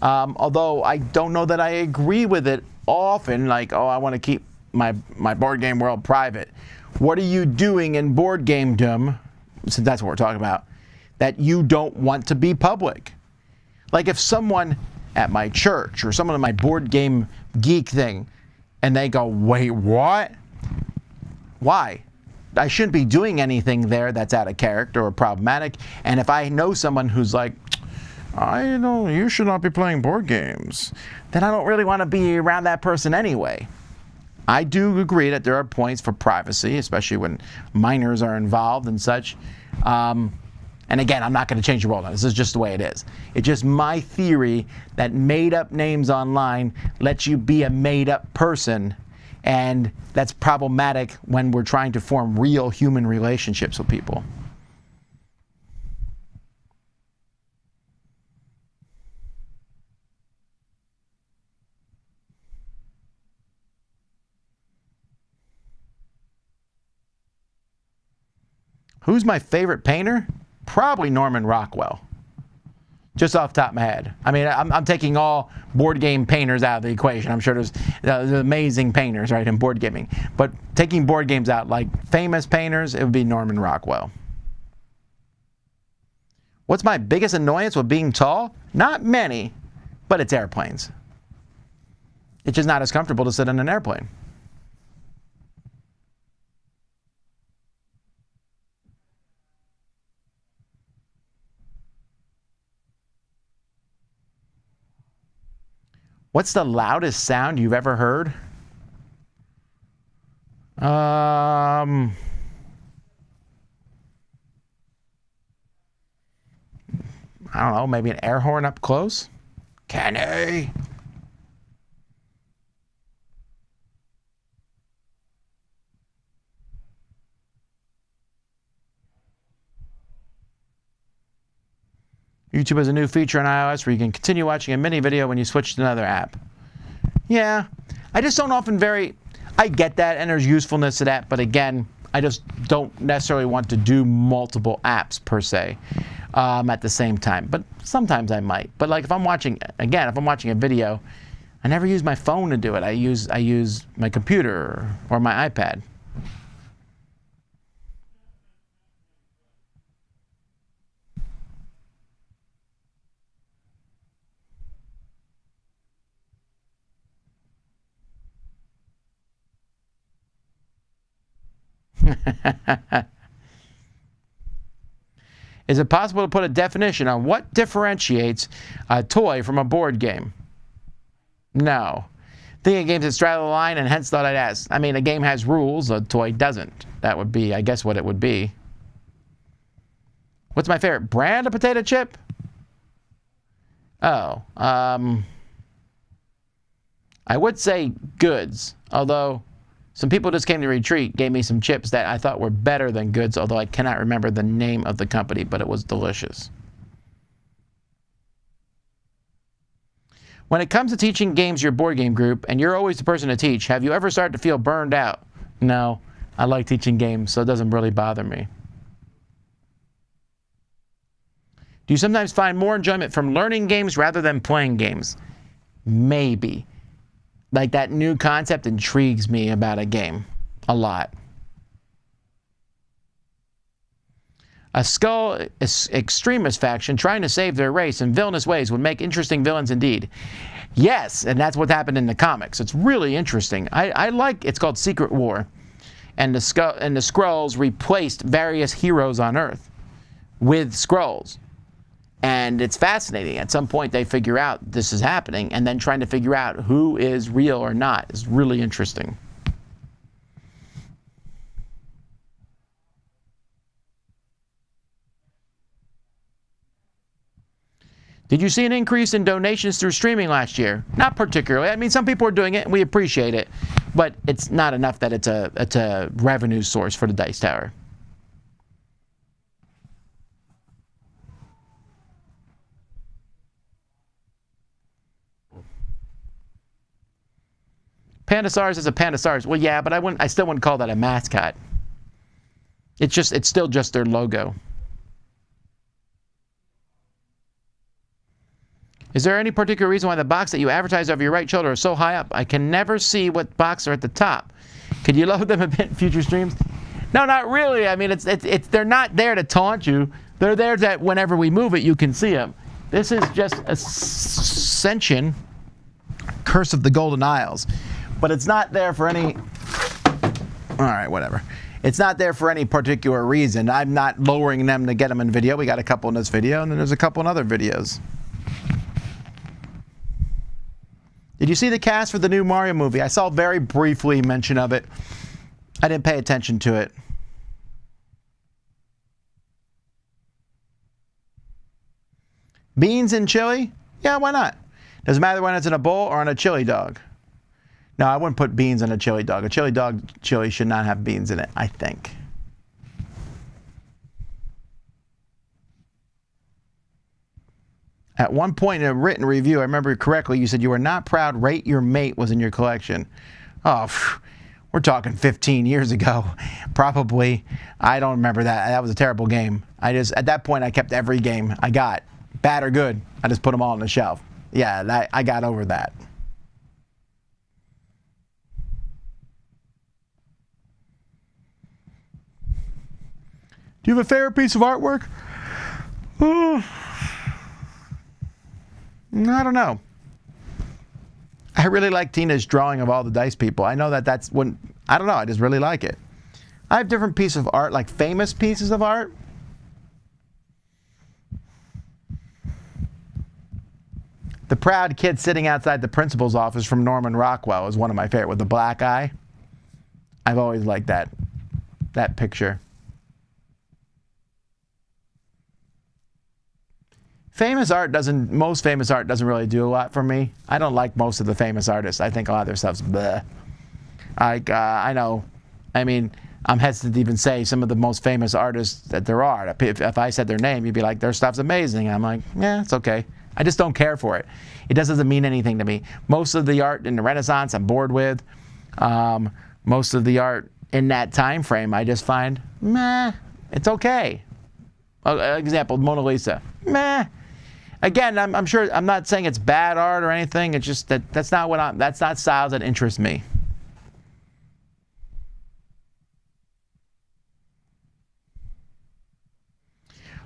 Although I don't know that I agree with it often. Like, oh, I want to keep my board game world private. What are you doing in board gamedom, since that's what we're talking about, that you don't want to be public? Like if someone at my church or someone at my board game geek thing, and they go, wait, what? Why? I shouldn't be doing anything there that's out of character or problematic. And if I know someone who's like, you should not be playing board games, then I don't really want to be around that person anyway. I do agree that there are points for privacy, especially when minors are involved and such. And again, I'm not going to change the world. This is just the way it is. It's just my theory that made-up names online lets you be a made-up person, and that's problematic when we're trying to form real human relationships with people. Who's my favorite painter? Probably Norman Rockwell, just off the top of my head. I mean, I'm taking all board game painters out of the equation. I'm sure there's amazing painters, right, in board gaming. But taking board games out, like famous painters, it would be Norman Rockwell. What's my biggest annoyance with being tall? Not many, but it's airplanes. It's just not as comfortable to sit in an airplane. What's the loudest sound you've ever heard? I don't know, maybe an air horn up close? Kenny! YouTube has a new feature on iOS where you can continue watching a mini video when you switch to another app. Yeah, I just don't often I get that and there's usefulness to that, but again, I just don't necessarily want to do multiple apps per se. at the same time. But sometimes I might. But like if I'm watching a video, I never use my phone to do it. I use my computer or my iPad. Is it possible to put a definition on what differentiates a toy from a board game? No. Thinking of games that straddle the line, and hence thought I'd ask. I mean, a game has rules, a toy doesn't. That would be, I guess, what it would be. What's my favorite brand of potato chip? Oh, I would say Goods, although some people just came to Retreat, gave me some chips that I thought were better than Goods, although I cannot remember the name of the company, but it was delicious. When it comes to teaching games your board game group, and you're always the person to teach, have you ever started to feel burned out? No, I like teaching games, so it doesn't really bother me. Do you sometimes find more enjoyment from learning games rather than playing games? Maybe. Like that new concept intrigues me about a game a lot. A Skull extremist faction trying to save their race in villainous ways would make interesting villains indeed. Yes, and that's what happened in the comics. It's really interesting. I like, it's called Secret War. And the Skrulls replaced various heroes on Earth with Skrulls. And it's fascinating. At some point they figure out this is happening, and then trying to figure out who is real or not is really interesting. Did you see an increase in donations through streaming last year? Not particularly. I mean, some people are doing it, and we appreciate it, but it's not enough that it's a revenue source for the Dice Tower. Pandasaurus is a Pandasaurus. Well, yeah, but I still wouldn't call that a mascot. It's still just their logo. Is there any particular reason why the box that you advertise over your right shoulder is so high up? I can never see what box are at the top. Could you load them a bit in future streams? No, not really. I mean, they're not there to taunt you. They're there that whenever we move it, you can see them. This is just Ascension, Curse of the Golden Isles. But it's not there for any... All right, whatever. It's not there for any particular reason. I'm not lowering them to get them in video. We got a couple in this video, and then there's a couple in other videos. Did you see the cast for the new Mario movie? I saw very briefly mention of it. I didn't pay attention to it. Beans and chili? Yeah, why not? Doesn't matter when it's in a bowl or on a chili dog. No, I wouldn't put beans on a chili dog. A chili dog chili should not have beans in it, I think. At one point in a written review, I remember correctly, you said you were not proud Rate Your Mate was in your collection. Oh, we're talking 15 years ago. Probably. I don't remember that. That was a terrible game. At that point, I kept every game I got. Bad or good, I just put them all on the shelf. Yeah, I got over that. Do you have a favorite piece of artwork? I don't know. I really like Tina's drawing of all the dice people. I know that's when, I don't know, I just really like it. I have different pieces of art, like famous pieces of art. The proud kid sitting outside the principal's office from Norman Rockwell is one of my favorite, with the black eye. I've always liked that picture. Most famous art doesn't really do a lot for me. I don't like most of the famous artists. I think a lot of their stuff's bleh. I know. I mean, I'm hesitant to even say some of the most famous artists that there are. If I said their name, you'd be like, their stuff's amazing. I'm like, yeah, it's okay. I just don't care for it. It doesn't mean anything to me. Most of the art in the Renaissance I'm bored with. Most of the art in that time frame I just find, meh, it's okay. Example, Mona Lisa. Meh. Again, I'm sure, I'm not saying it's bad art or anything. It's just that's not styles that interest me.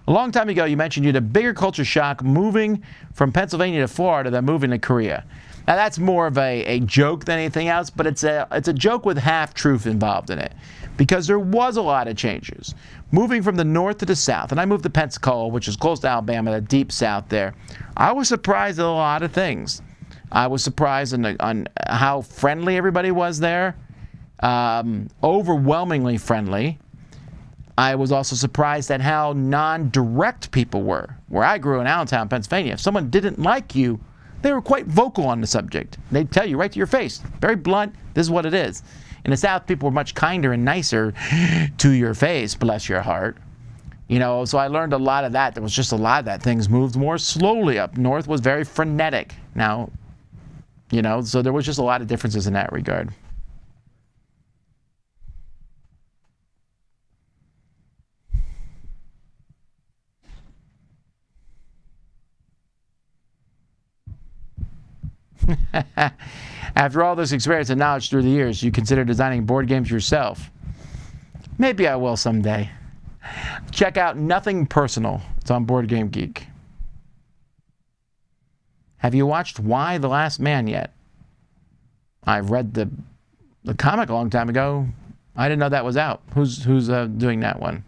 A long time ago, you mentioned you had a bigger culture shock moving from Pennsylvania to Florida than moving to Korea. Now, that's more of a joke than anything else, but it's a joke with half-truth involved in it, because there was a lot of changes. Moving from the north to the south, and I moved to Pensacola, which is close to Alabama, the deep south there, I was surprised at a lot of things. I was surprised on how friendly everybody was there, overwhelmingly friendly. I was also surprised at how non-direct people were. Where I grew in Allentown, Pennsylvania, if someone didn't like you, they were quite vocal on the subject. They'd tell you right to your face, very blunt, this is what it is. In the South, people were much kinder and nicer to your face, bless your heart. You know, so I learned a lot of that. There was just a lot of that. Things moved more slowly. Up north was very frenetic. Now, you know, so there was just a lot of differences in that regard. After all this experience and knowledge through the years, you consider designing board games yourself? Maybe I will someday. Check out Nothing Personal. It's on Board Game Geek. Have you watched Why the Last Man yet? I've read the comic a long time ago. I didn't know that was out. Who's doing that one?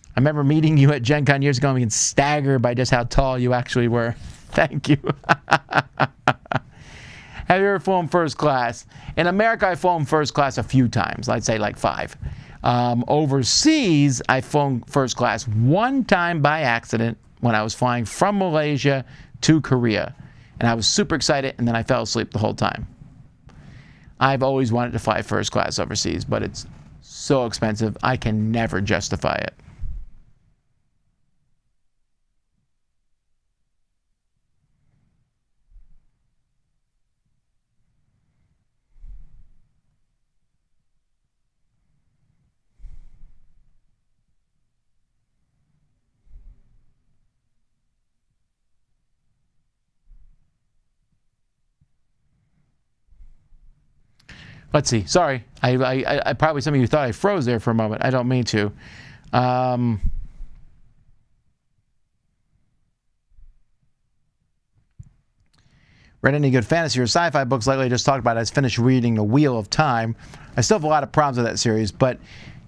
I remember meeting you at Gen Con years ago and being staggered by just how tall you actually were. Thank you. Have you ever flown first class? In America, I've flown first class a few times. I'd say like 5. Overseas, I've flown first class one time by accident when I was flying from Malaysia to Korea. And I was super excited, and then I fell asleep the whole time. I've always wanted to fly first class overseas, but it's so expensive, I can never justify it. Let's see. Sorry. I probably some of you thought I froze there for a moment. I don't mean to. Read any good fantasy or sci-fi books lately? I just talked about it. I just finished reading The Wheel of Time. I still have a lot of problems with that series, but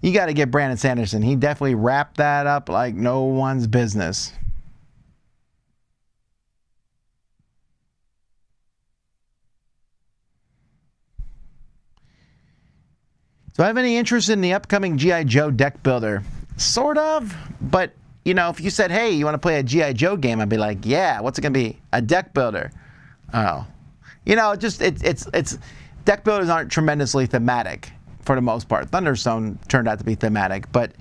you got to give Brandon Sanderson. He definitely wrapped that up like no one's business. Do I have any interest in the upcoming G.I. Joe deck builder? Sort of, but, you know, if you said, hey, you want to play a G.I. Joe game, I'd be like, yeah, what's it going to be? A deck builder. Oh. You know, just, it's deck builders aren't tremendously thematic for the most part. Thunderstone turned out to be thematic, but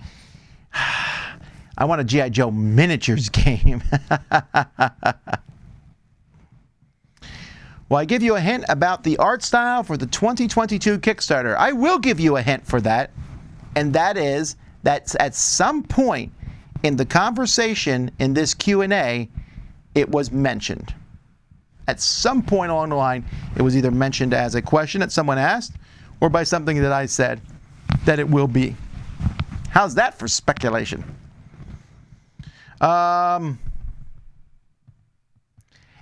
I want a G.I. Joe miniatures game. Will I give you a hint about the art style for the 2022 Kickstarter? I will give you a hint for that, and that is that at some point in the conversation in this Q&A, it was mentioned. At some point along the line, it was either mentioned as a question that someone asked or by something that I said that it will be. How's that for speculation?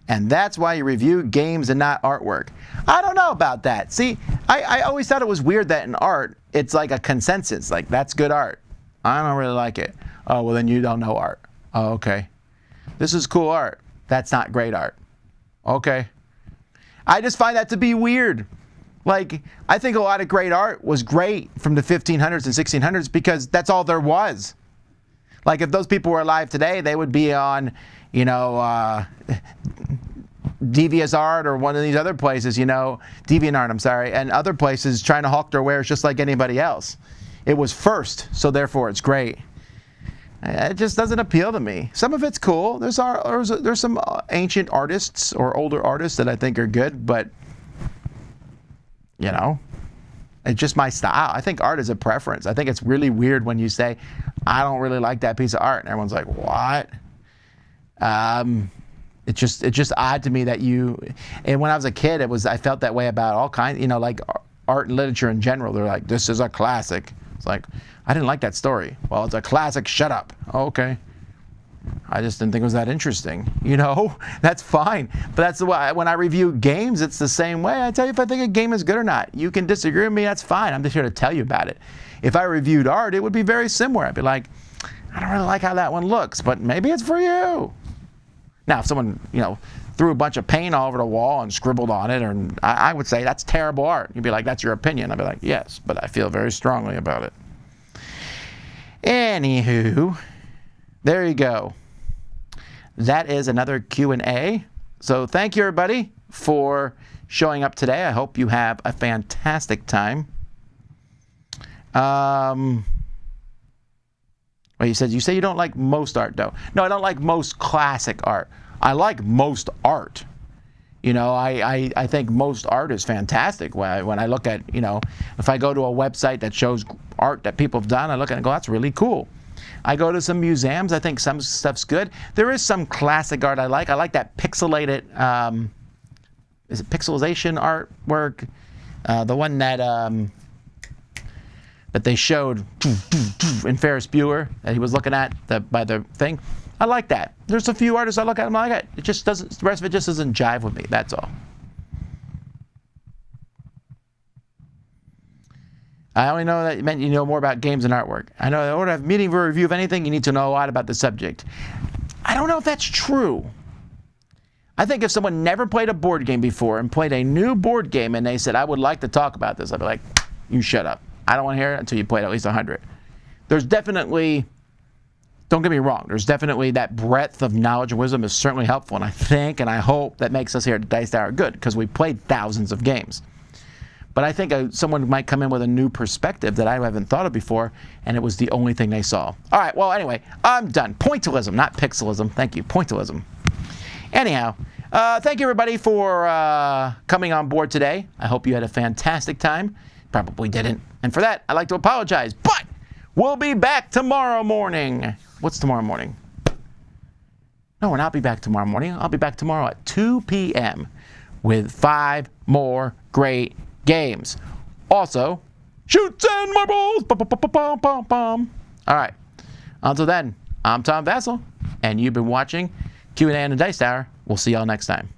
And that's why you review games and not artwork. I don't know about that. See, I always thought it was weird that in art, it's like a consensus. Like, that's good art. I don't really like it. Oh, well, then you don't know art. Oh, okay. This is cool art. That's not great art. Okay. I just find that to be weird. Like, I think a lot of great art was great from the 1500s and 1600s because that's all there was. Like, if those people were alive today, they would be on, you know, DeviantArt or one of these other places, you know, DeviantArt, I'm sorry, and other places trying to hawk their wares just like anybody else. It was first, so therefore it's great. It just doesn't appeal to me. Some of it's cool. There's some ancient artists or older artists that I think are good, but, you know, It's just my style. I think art is a preference. I think it's really weird when you say, I don't really like that piece of art. And everyone's like, what? It's just odd to me that you, and when I was a kid, I felt that way about all kinds, like art and literature in general. They're like, this is a classic. It's like, I didn't like that story. Well, it's a classic, shut up. Oh, okay. I just didn't think it was that interesting. That's fine. But that's why when I review games, it's the same way. I tell you if I think a game is good or not. You can disagree with me, that's fine. I'm just here to tell you about it. If I reviewed art, it would be very similar. I'd be like, I don't really like how that one looks, but maybe it's for you. Now, if someone, threw a bunch of paint all over the wall and scribbled on it, and I would say that's terrible art. You'd be like, that's your opinion. I'd be like, yes, but I feel very strongly about it. Anywho, there you go. That is another Q&A. So thank you, everybody, for showing up today. I hope you have a fantastic time. Well, you say you don't like most art, though. No, I don't like most classic art. I like most art. I think most art is fantastic. When I look at, if I go to a website that shows art that people have done, I look at it and go, that's really cool. I go to some museums. I think some stuff's good. There is some classic art I like. I like that pixelated, is it pixelization artwork? The one that they showed in Ferris Bueller that he was looking at by the thing. I like that. There's a few artists I look at and I like it. It just doesn't. The rest of it just doesn't jive with me. That's all. I only know that it meant you know more about games and artwork. I know in order to have a meeting for a review of anything, you need to know a lot about the subject. I don't know if that's true. I think if someone never played a board game before and played a new board game and they said, I would like to talk about this, I'd be like, you shut up. I don't want to hear it until you played at least 100. There's definitely, don't get me wrong, there's definitely that breadth of knowledge and wisdom is certainly helpful, and I think and I hope that makes us here at Dyestar good because we played thousands of games. But I think someone might come in with a new perspective that I haven't thought of before, and it was the only thing they saw. All right, well, anyway, I'm done. Pointillism, not pixelism. Thank you, pointillism. Anyhow, thank you, everybody, for coming on board today. I hope you had a fantastic time. Probably didn't. And for that, I'd like to apologize. But we'll be back tomorrow morning. What's tomorrow morning? No, we'll not be back tomorrow morning. I'll be back tomorrow at 2 p.m. with 5 more great games. Also, shoots and marbles. All right. Until then, I'm Tom Vasel, and you've been watching Q&A on the Dyestar. We'll see y'all next time.